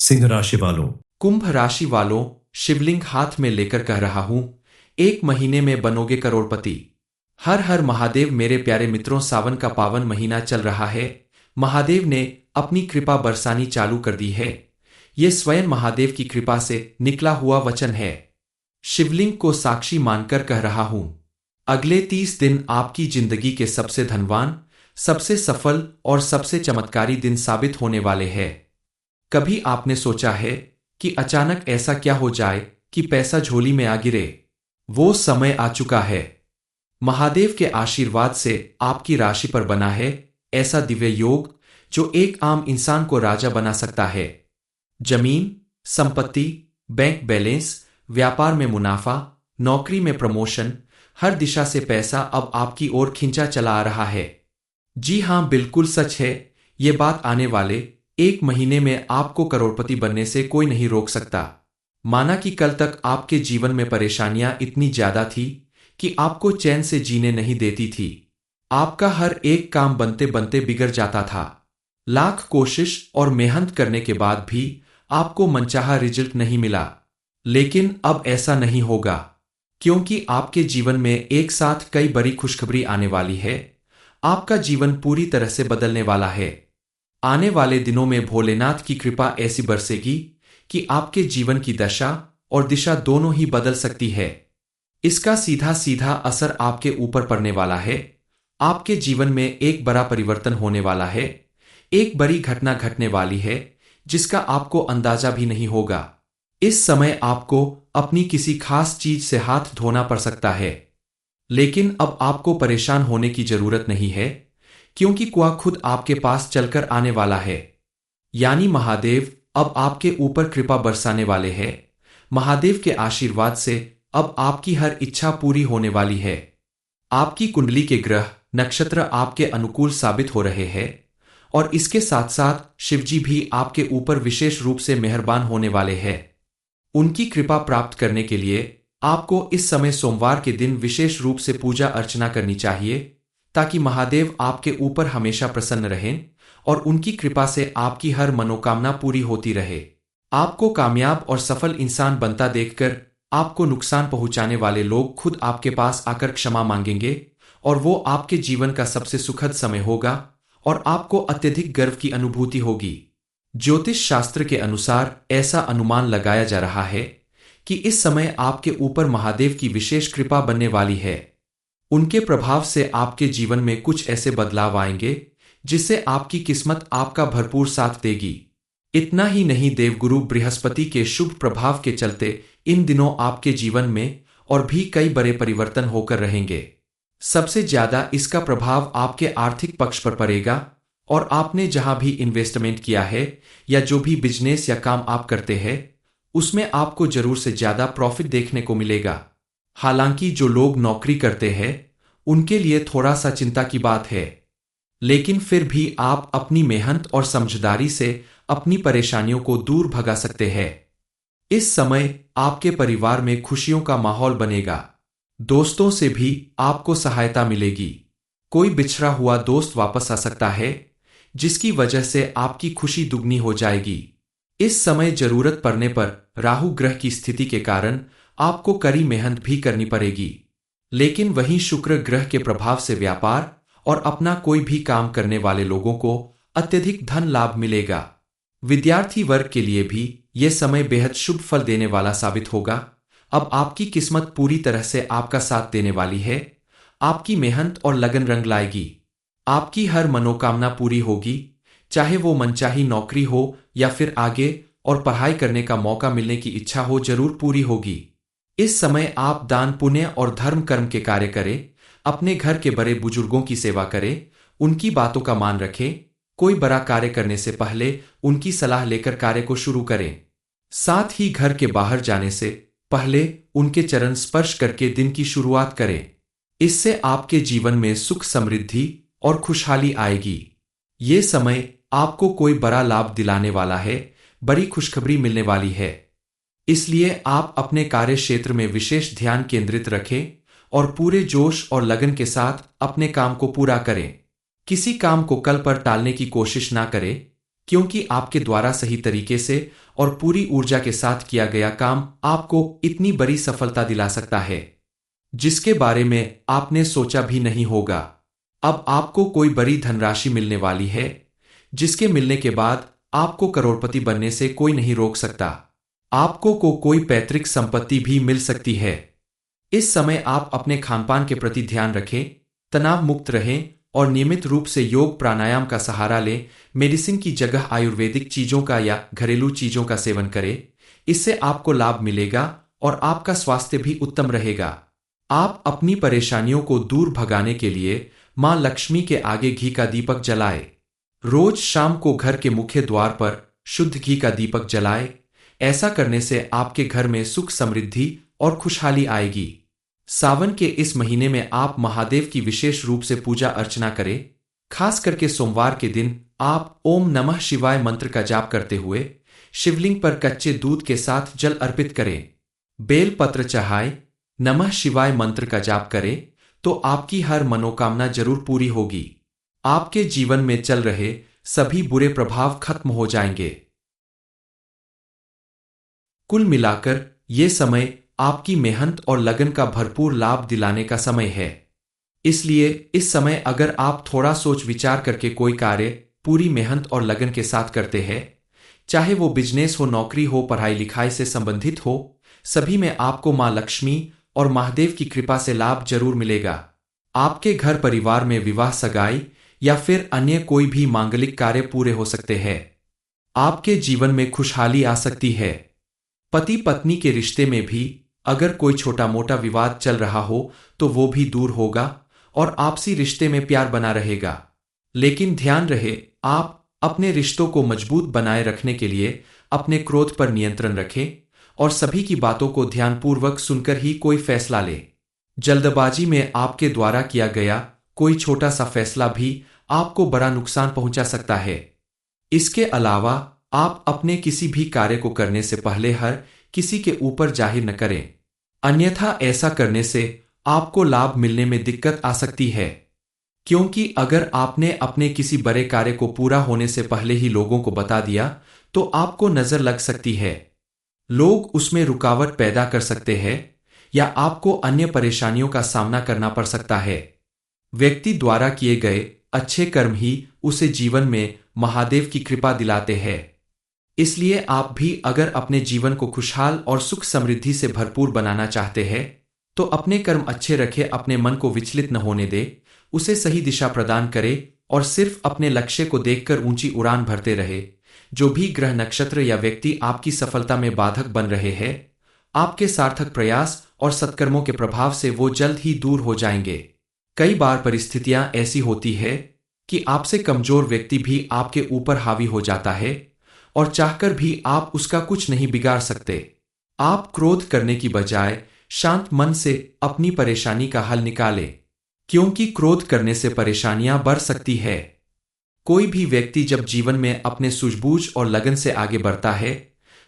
सिंह राशि वालों, कुंभ राशि वालों, शिवलिंग हाथ में लेकर कह रहा हूं, 1 महीने में बनोगे करोड़पति। हर हर महादेव। मेरे प्यारे मित्रों, सावन का पावन महीना चल रहा है। महादेव ने अपनी कृपा बरसानी चालू कर दी है। ये स्वयं महादेव की कृपा से निकला हुआ वचन है। शिवलिंग को साक्षी मानकर कह रहा हूं, अगले 30 दिन आपकी जिंदगी के सबसे धनवान, सबसे सफल और सबसे चमत्कारी दिन साबित होने वाले हैं। कभी आपने सोचा है कि अचानक ऐसा क्या हो जाए कि पैसा झोली में आ गिरे? वो समय आ चुका है। महादेव के आशीर्वाद से आपकी राशि पर बना है ऐसा दिव्य योग जो एक आम इंसान को राजा बना सकता है। जमीन, संपत्ति, बैंक बैलेंस, व्यापार में मुनाफा, नौकरी में प्रमोशन, हर दिशा से पैसा अब आपकी ओर खिंचा चला आ रहा है। जी हां, बिल्कुल सच है। ये बात आने वाले 1 महीने में आपको करोड़पति बनने से कोई नहीं रोक सकता। माना कि कल तक आपके जीवन में परेशानियां इतनी ज्यादा थी कि आपको चैन से जीने नहीं देती थी। आपका हर एक काम बनते बनते बिगड़ जाता था। लाख कोशिश और मेहनत करने के बाद भी आपको मनचाहा रिजल्ट नहीं मिला। लेकिन अब ऐसा नहीं होगा, क्योंकि आपके जीवन में एक साथ कई बड़ी खुशखबरी आने वाली है। आपका जीवन पूरी तरह से बदलने वाला है। आने वाले दिनों में भोलेनाथ की कृपा ऐसी बरसेगी कि आपके जीवन की दशा और दिशा दोनों ही बदल सकती है। इसका सीधा सीधा असर आपके ऊपर पड़ने वाला है। आपके जीवन में एक बड़ा परिवर्तन होने वाला है। एक बड़ी घटना घटने वाली है जिसका आपको अंदाजा भी नहीं होगा। इस समय आपको अपनी किसी खास चीज से हाथ धोना पड़ सकता है। लेकिन अब आपको परेशान होने की जरूरत नहीं है, क्योंकि कुआ खुद आपके पास चलकर आने वाला है। यानी महादेव अब आपके ऊपर कृपा बरसाने वाले हैं। महादेव के आशीर्वाद से अब आपकी हर इच्छा पूरी होने वाली है। आपकी कुंडली के ग्रह नक्षत्र आपके अनुकूल साबित हो रहे हैं, और इसके साथ साथ शिवजी भी आपके ऊपर विशेष रूप से मेहरबान होने वाले हैं। उनकी कृपा प्राप्त करने के लिए आपको इस समय सोमवार के दिन विशेष रूप से पूजा अर्चना करनी चाहिए, ताकि महादेव आपके ऊपर हमेशा प्रसन्न रहें और उनकी कृपा से आपकी हर मनोकामना पूरी होती रहे। आपको कामयाब और सफल इंसान बनता देखकर आपको नुकसान पहुंचाने वाले लोग खुद आपके पास आकर क्षमा मांगेंगे, और वो आपके जीवन का सबसे सुखद समय होगा और आपको अत्यधिक गर्व की अनुभूति होगी। ज्योतिष शास्त्र के अनुसार ऐसा अनुमान लगाया जा रहा है कि इस समय आपके ऊपर महादेव की विशेष कृपा बनने वाली है। उनके प्रभाव से आपके जीवन में कुछ ऐसे बदलाव आएंगे जिससे आपकी किस्मत आपका भरपूर साथ देगी। इतना ही नहीं, देवगुरु बृहस्पति के शुभ प्रभाव के चलते इन दिनों आपके जीवन में और भी कई बड़े परिवर्तन होकर रहेंगे। सबसे ज्यादा इसका प्रभाव आपके आर्थिक पक्ष पर पड़ेगा, और आपने जहां भी इन्वेस्टमेंट किया है या जो भी बिजनेस या काम आप करते हैं, उसमें आपको जरूर से ज्यादा प्रॉफिट देखने को मिलेगा। हालांकि जो लोग नौकरी करते हैं उनके लिए थोड़ा सा चिंता की बात है, लेकिन फिर भी आप अपनी मेहनत और समझदारी से अपनी परेशानियों को दूर भगा सकते हैं। इस समय आपके परिवार में खुशियों का माहौल बनेगा। दोस्तों से भी आपको सहायता मिलेगी। कोई बिछड़ा हुआ दोस्त वापस आ सकता है, जिसकी वजह से आपकी खुशी दुगनी हो जाएगी। इस समय जरूरत पड़ने पर राहु ग्रह की स्थिति के कारण आपको कड़ी मेहनत भी करनी पड़ेगी, लेकिन वहीं शुक्र ग्रह के प्रभाव से व्यापार और अपना कोई भी काम करने वाले लोगों को अत्यधिक धन लाभ मिलेगा। विद्यार्थी वर्ग के लिए भी यह समय बेहद शुभ फल देने वाला साबित होगा। अब आपकी किस्मत पूरी तरह से आपका साथ देने वाली है। आपकी मेहनत और लगन रंग लाएगी। आपकी हर मनोकामना पूरी होगी, चाहे वो मनचाही नौकरी हो या फिर आगे और पढ़ाई करने का मौका मिलने की इच्छा हो, जरूर पूरी होगी। इस समय आप दान पुण्य और धर्म कर्म के कार्य करें। अपने घर के बड़े बुजुर्गों की सेवा करें, उनकी बातों का मान रखें। कोई बड़ा कार्य करने से पहले उनकी सलाह लेकर कार्य को शुरू करें। साथ ही घर के बाहर जाने से पहले उनके चरण स्पर्श करके दिन की शुरुआत करें। इससे आपके जीवन में सुख, समृद्धि और खुशहाली आएगी। ये समय आपको कोई बड़ा लाभ दिलाने वाला है, बड़ी खुशखबरी मिलने वाली है। इसलिए आप अपने कार्य क्षेत्र में विशेष ध्यान केंद्रित रखें और पूरे जोश और लगन के साथ अपने काम को पूरा करें। किसी काम को कल पर टालने की कोशिश ना करें, क्योंकि आपके द्वारा सही तरीके से और पूरी ऊर्जा के साथ किया गया काम आपको इतनी बड़ी सफलता दिला सकता है जिसके बारे में आपने सोचा भी नहीं होगा। अब आपको कोई बड़ी धनराशि मिलने वाली है जिसके मिलने के बाद आपको करोड़पति बनने से कोई नहीं रोक सकता। आपको कोई पैतृक संपत्ति भी मिल सकती है। इस समय आप अपने खानपान के प्रति ध्यान रखें, तनाव मुक्त रहें और नियमित रूप से योग प्राणायाम का सहारा लें। मेडिसिन की जगह आयुर्वेदिक चीजों का या घरेलू चीजों का सेवन करें। इससे आपको लाभ मिलेगा और आपका स्वास्थ्य भी उत्तम रहेगा। आप अपनी परेशानियों को दूर भगाने के लिए मां लक्ष्मी के आगे घी का दीपक जलाए। रोज शाम को घर के मुख्य द्वार पर शुद्ध घी का दीपक जलाए। ऐसा करने से आपके घर में सुख समृद्धि और खुशहाली आएगी। सावन के इस महीने में आप महादेव की विशेष रूप से पूजा अर्चना करें। खास करके सोमवार के दिन आप ओम नमः शिवाय मंत्र का जाप करते हुए शिवलिंग पर कच्चे दूध के साथ जल अर्पित करें। बेल पत्र चढ़ाए, नमः शिवाय मंत्र का जाप करें तो आपकी हर मनोकामना जरूर पूरी होगी। आपके जीवन में चल रहे सभी बुरे प्रभाव खत्म हो जाएंगे। कुल मिलाकर ये समय आपकी मेहनत और लगन का भरपूर लाभ दिलाने का समय है। इसलिए इस समय अगर आप थोड़ा सोच विचार करके कोई कार्य पूरी मेहनत और लगन के साथ करते हैं, चाहे वो बिजनेस हो, नौकरी हो, पढ़ाई लिखाई से संबंधित हो, सभी में आपको मां लक्ष्मी और महादेव की कृपा से लाभ जरूर मिलेगा। आपके घर परिवार में विवाह, सगाई या फिर अन्य कोई भी मांगलिक कार्य पूरे हो सकते हैं। आपके जीवन में खुशहाली आ सकती है। पति पत्नी के रिश्ते में भी अगर कोई छोटा मोटा विवाद चल रहा हो तो वो भी दूर होगा और आपसी रिश्ते में प्यार बना रहेगा। लेकिन ध्यान रहे, आप अपने रिश्तों को मजबूत बनाए रखने के लिए अपने क्रोध पर नियंत्रण रखें और सभी की बातों को ध्यानपूर्वक सुनकर ही कोई फैसला लें। जल्दबाजी में आपके द्वारा किया गया कोई छोटा सा फैसला भी आपको बड़ा नुकसान पहुंचा सकता है। इसके अलावा आप अपने किसी भी कार्य को करने से पहले हर किसी के ऊपर जाहिर न करें, अन्यथा ऐसा करने से आपको लाभ मिलने में दिक्कत आ सकती है। क्योंकि अगर आपने अपने किसी बड़े कार्य को पूरा होने से पहले ही लोगों को बता दिया तो आपको नजर लग सकती है। लोग उसमें रुकावट पैदा कर सकते हैं या आपको अन्य परेशानियों का सामना करना पड़ सकता है। व्यक्ति द्वारा किए गए अच्छे कर्म ही उसे जीवन में महादेव की कृपा दिलाते हैं। इसलिए आप भी अगर अपने जीवन को खुशहाल और सुख समृद्धि से भरपूर बनाना चाहते हैं तो अपने कर्म अच्छे रखें, अपने मन को विचलित न होने दे, उसे सही दिशा प्रदान करे और सिर्फ अपने लक्ष्य को देखकर ऊंची उड़ान भरते रहे। जो भी ग्रह, नक्षत्र या व्यक्ति आपकी सफलता में बाधक बन रहे हैं, आपके सार्थक प्रयास और सत्कर्मों के प्रभाव से वो जल्द ही दूर हो जाएंगे। कई बार परिस्थितियां ऐसी होती है कि आपसे कमजोर व्यक्ति भी आपके ऊपर हावी हो जाता है और चाहकर भी आप उसका कुछ नहीं बिगाड़ सकते। आप क्रोध करने की बजाय शांत मन से अपनी परेशानी का हल निकालें, क्योंकि क्रोध करने से परेशानियां बढ़ सकती है। कोई भी व्यक्ति जब जीवन में अपने सूझबूझ और लगन से आगे बढ़ता है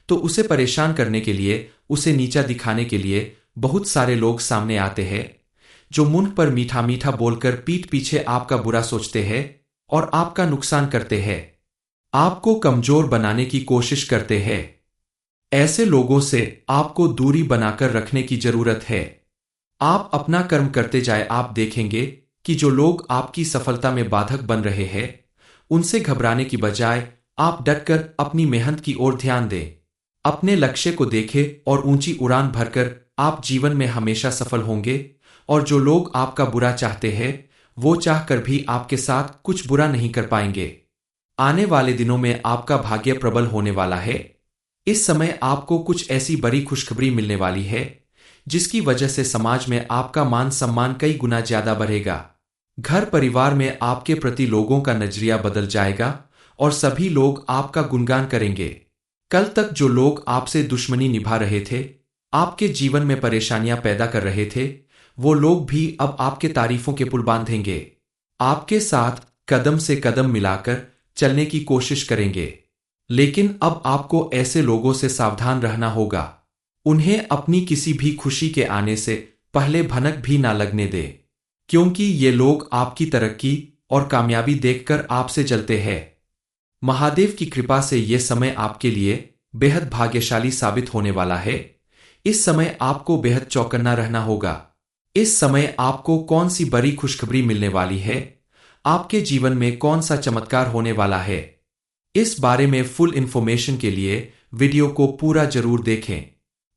तो उसे परेशान करने के लिए, उसे नीचा दिखाने के लिए बहुत सारे लोग सामने आते हैं जो मुंह पर मीठा मीठा बोलकर पीठ पीछे आपका बुरा सोचते हैं और आपका नुकसान करते हैं, आपको कमजोर बनाने की कोशिश करते हैं। ऐसे लोगों से आपको दूरी बनाकर रखने की जरूरत है। आप अपना कर्म करते जाए, आप देखेंगे कि जो लोग आपकी सफलता में बाधक बन रहे हैं उनसे घबराने की बजाय आप डटकर अपनी मेहनत की ओर ध्यान दें। अपने लक्ष्य को देखें और ऊंची उड़ान भरकर आप जीवन में हमेशा सफल होंगे। और जो लोग आपका बुरा चाहते हैं वो चाहकर भी आपके साथ कुछ बुरा नहीं कर पाएंगे। आने वाले दिनों में आपका भाग्य प्रबल होने वाला है। इस समय आपको कुछ ऐसी बड़ी खुशखबरी मिलने वाली है जिसकी वजह से समाज में आपका मान सम्मान कई गुना ज्यादा बढ़ेगा। घर परिवार में आपके प्रति लोगों का नजरिया बदल जाएगा और सभी लोग आपका गुणगान करेंगे। कल तक जो लोग आपसे दुश्मनी निभा रहे थे, आपके जीवन में परेशानियां पैदा कर रहे थे, वो लोग भी अब आपके तारीफों के पुल बांधेंगे। आपके साथ कदम से कदम मिलाकर चलने की कोशिश करेंगे। लेकिन अब आपको ऐसे लोगों से सावधान रहना होगा। उन्हें अपनी किसी भी खुशी के आने से पहले भनक भी ना लगने दे, क्योंकि ये लोग आपकी तरक्की और कामयाबी देखकर आपसे जलते हैं। महादेव की कृपा से यह समय आपके लिए बेहद भाग्यशाली साबित होने वाला है। इस समय आपको बेहद चौकन्ना रहना होगा। इस समय आपको कौन सी बड़ी खुशखबरी मिलने वाली है, आपके जीवन में कौन सा चमत्कार होने वाला है, इस बारे में फुल इंफॉर्मेशन के लिए वीडियो को पूरा जरूर देखें।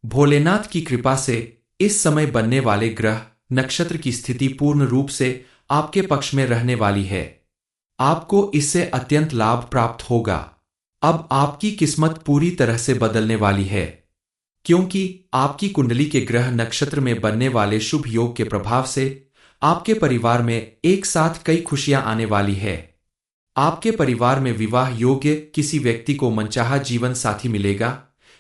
भोलेनाथ की कृपा से इस समय बनने वाले ग्रह नक्षत्र की स्थिति पूर्ण रूप से आपके पक्ष में रहने वाली है। आपको इससे अत्यंत लाभ प्राप्त होगा। अब आपकी किस्मत पूरी तरह से बदलने वाली है, क्योंकि आपकी कुंडली के ग्रह नक्षत्र में बनने वाले शुभ योग के प्रभाव से आपके परिवार में एक साथ कई खुशियां आने वाली है। आपके परिवार में विवाह योग्य किसी व्यक्ति को मनचाहा जीवन साथी मिलेगा।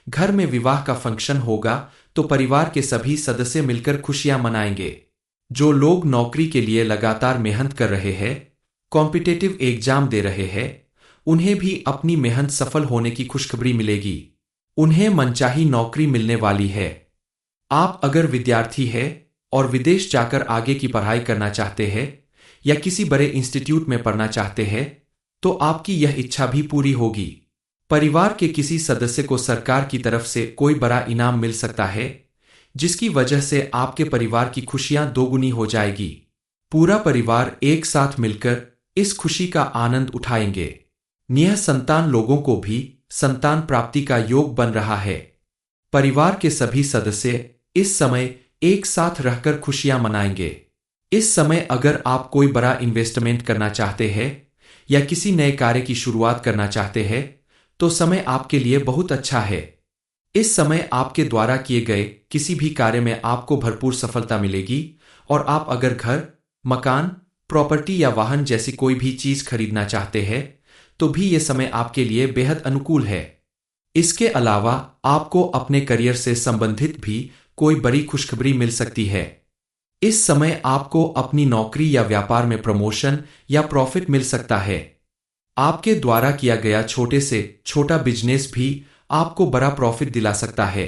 घर में विवाह का फंक्शन होगा तो परिवार के सभी सदस्य मिलकर खुशियां मनाएंगे। जो लोग नौकरी के लिए लगातार मेहनत कर रहे हैं, कॉम्पिटिटिव एग्जाम दे रहे हैं, उन्हें भी अपनी मेहनत सफल होने की खुशखबरी मिलेगी। उन्हें मनचाही नौकरी मिलने वाली है। आप अगर विद्यार्थी हैं और विदेश जाकर आगे की पढ़ाई करना चाहते हैं या किसी बड़े इंस्टीट्यूट में पढ़ना चाहते हैं तो आपकी यह इच्छा भी पूरी होगी। परिवार के किसी सदस्य को सरकार की तरफ से कोई बड़ा इनाम मिल सकता है, जिसकी वजह से आपके परिवार की खुशियां दोगुनी हो जाएगी। पूरा परिवार एक साथ मिलकर इस खुशी का आनंद उठाएंगे। निःसंतान लोगों को भी संतान प्राप्ति का योग बन रहा है। परिवार के सभी सदस्य इस समय एक साथ रहकर खुशियां मनाएंगे। इस समय अगर आप कोई बड़ा इन्वेस्टमेंट करना चाहते हैं या किसी नए कार्य की शुरुआत करना चाहते हैं तो समय आपके लिए बहुत अच्छा है। इस समय आपके द्वारा किए गए किसी भी कार्य में आपको भरपूर सफलता मिलेगी और आप अगर घर, मकान, प्रॉपर्टी या वाहन जैसी कोई भी चीज खरीदना चाहते हैं तो भी यह समय आपके लिए बेहद अनुकूल है। इसके अलावा आपको अपने करियर से संबंधित भी कोई बड़ी खुशखबरी मिल सकती है। इस समय आपको अपनी नौकरी या व्यापार में प्रमोशन या प्रॉफिट मिल सकता है। आपके द्वारा किया गया छोटे से छोटा बिजनेस भी आपको बड़ा प्रॉफिट दिला सकता है।